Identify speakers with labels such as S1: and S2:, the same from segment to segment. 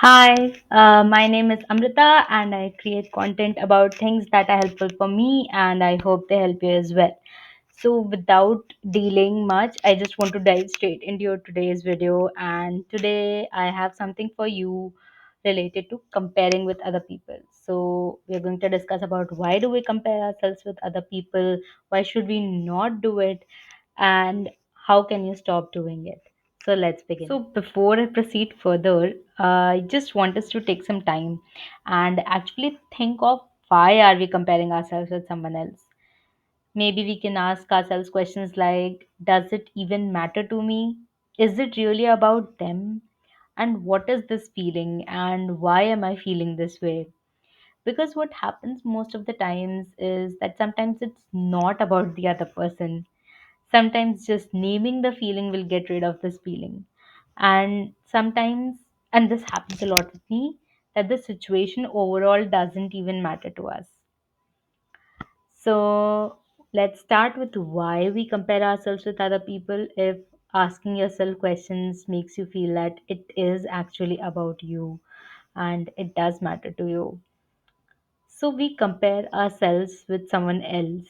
S1: Hi, my name is Amrita and I create content about things that are helpful for me and I hope they help you as well. So, without dealing much, I just want to dive straight into your today's video. And today I have something for you related to comparing with other people. So, we're going to discuss about why do we compare ourselves with other people, why should we not do it, and how can you stop doing it. So let's begin. So before I proceed further, I just want us to take some time and actually think of why are we comparing ourselves with someone else. Maybe we can ask ourselves questions like, does it even matter to me? Is it really about them? And what is this feeling? And why am I feeling this way? Because what happens most of the times is that sometimes it's not about the other person. Sometimes just naming the feeling will get rid of this feeling. And sometimes, and this happens a lot with me, that the situation overall doesn't even matter to us. So let's start with why we compare ourselves with other people. If asking yourself questions makes you feel that it is actually about you and it does matter to you. So we compare ourselves with someone else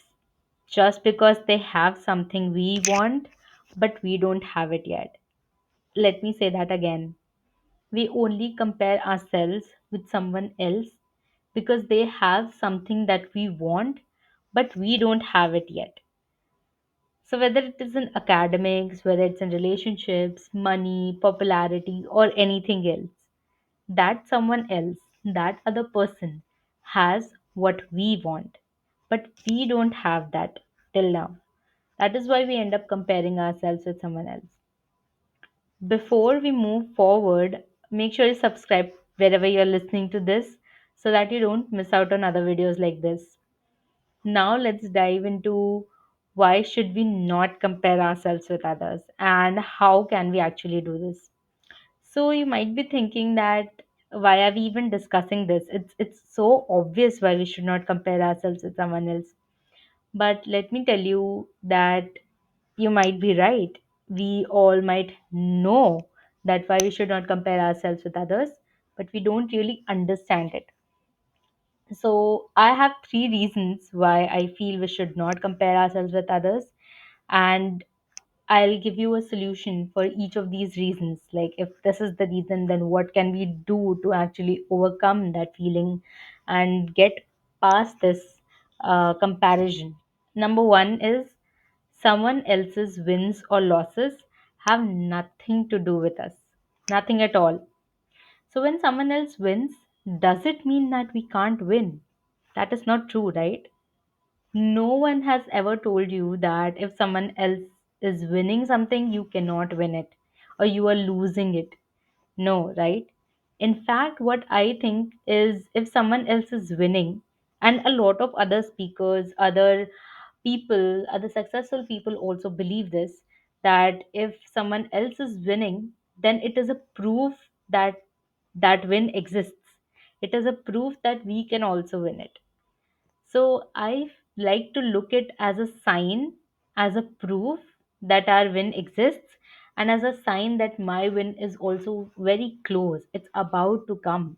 S1: just because they have something we want, but we don't have it yet. Let me say that again. We only compare ourselves with someone else because they have something that we want, but we don't have it yet. So, whether it is in academics, whether it's in relationships, money, popularity, or anything else, that someone else, that other person has what we want, but we don't have that till now. That is why we end up comparing ourselves with someone else. Before we move forward, make sure you subscribe wherever you're listening to this so that you don't miss out on other videos like this. Now let's dive into why should we not compare ourselves with others and how can we actually do this. So you might be thinking that why are we even discussing this? It's so obvious why we should not compare ourselves with someone else. But let me tell you that you might be right. We all might know that why we should not compare ourselves with others, but we don't really understand it. So, I have three reasons why I feel we should not compare ourselves with others, and I'll give you a solution for each of these reasons. Like, if this is the reason, then what can we do to actually overcome that feeling and get past this comparison? Number one is someone else's wins or losses have nothing to do with us, nothing at all. So, when someone else wins, does it mean that we can't win? That is not true, right? No one has ever told you that if someone else is winning something, you cannot win it or you are losing it. No, right? In fact, what I think is if someone else is winning, and a lot of other speakers, other people, other successful people also believe this, that if someone else is winning, then it is a proof that that win exists. It is a proof that we can also win it. So I like to look it as a sign, as a proof that our win exists, and as a sign that my win is also very close. It's about to come.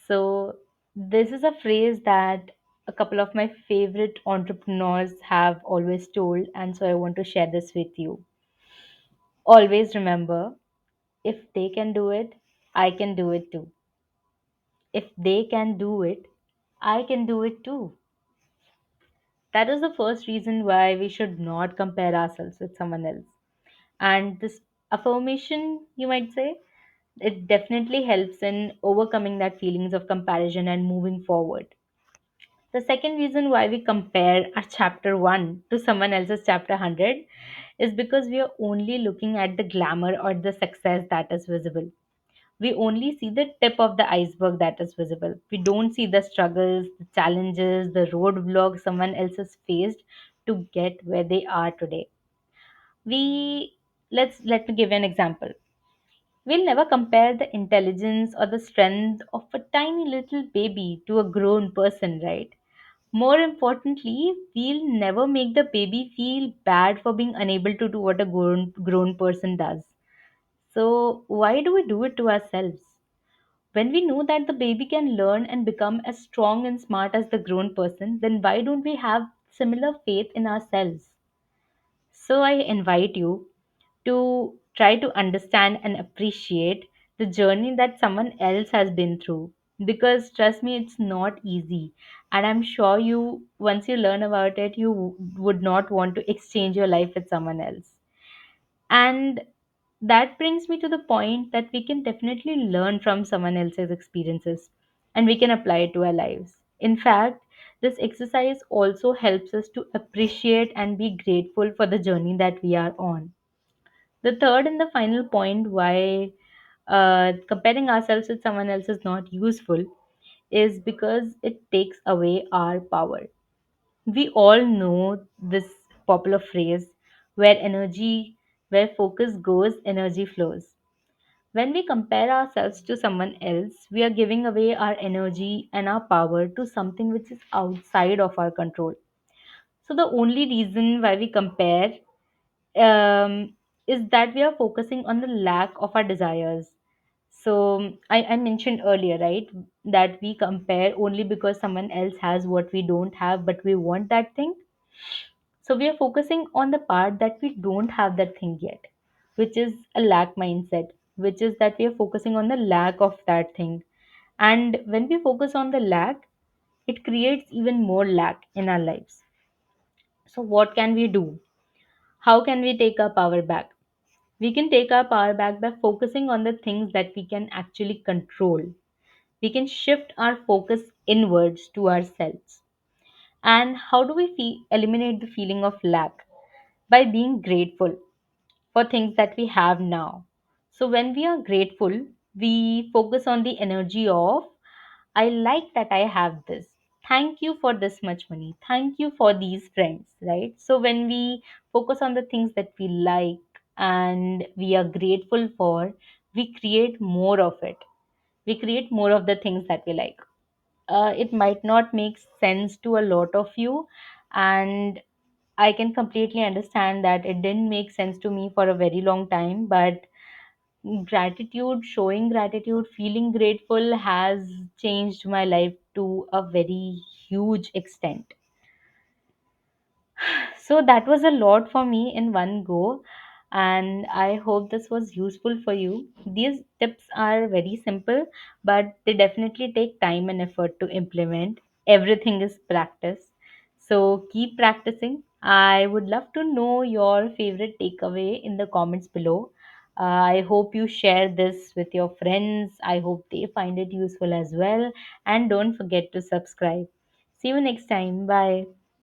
S1: So this is a phrase that a couple of my favorite entrepreneurs have always told, and so I want to share this with you. Always remember, if they can do it, I can do it too. If they can do it, I can do it too. That is the first reason why we should not compare ourselves with someone else. And this affirmation, you might say, it definitely helps in overcoming that feelings of comparison and moving forward. The second reason why we compare our chapter 1 to someone else's chapter 100 is because we are only looking at the glamour or the success that is visible. We only see the tip of the iceberg that is visible. We don't see the struggles, the challenges, the roadblocks someone else has faced to get where they are today. We let me give you an example. We'll never compare the intelligence or the strength of a tiny little baby to a grown person, right? More importantly, we'll never make the baby feel bad for being unable to do what a grown person does. So, why do we do it to ourselves? When we know that the baby can learn and become as strong and smart as the grown person, then why don't we have similar faith in ourselves? So I invite you to try to understand and appreciate the journey that someone else has been through. Because trust me, it's not easy. And I'm sure you, once you learn about it, you would not want to exchange your life with someone else. And that brings me to the point that we can definitely learn from someone else's experiences and we can apply it to our lives. In fact, this exercise also helps us to appreciate and be grateful for the journey that we are on. The third and the final point why comparing ourselves with someone else is not useful is because it takes away our power. We all know this popular phrase where focus goes, energy flows. When we compare ourselves to someone else, we are giving away our energy and our power to something which is outside of our control. So, the only reason why we compare is that we are focusing on the lack of our desires. So, I mentioned earlier, right, that we compare only because someone else has what we don't have, but we want that thing. So we are focusing on the part that we don't have that thing yet, which is a lack mindset, which is that we are focusing on the lack of that thing. And when we focus on the lack, it creates even more lack in our lives. So, what can we do? How can we take our power back? We can take our power back by focusing on the things that we can actually control. We can shift our focus inwards to ourselves. And how do we eliminate the feeling of lack? By being grateful for things that we have now. So when we are grateful, we focus on the energy of, I like that I have this. Thank you for this much money. Thank you for these friends, right? So when we focus on the things that we like and we are grateful for, we create more of it. We create more of the things that we like. It might not make sense to a lot of you, and I can completely understand that it didn't make sense to me for a very long time, but gratitude, showing gratitude, feeling grateful has changed my life to a very huge extent. So that was a lot for me in one go, and I hope this was useful for you. These tips are very simple, but they definitely take time and effort to implement. Everything is practice. So keep practicing. I would love to know your favorite takeaway in the comments below. I hope you share this with your friends. I hope they find it useful as well. And don't forget to subscribe. See you next time. Bye.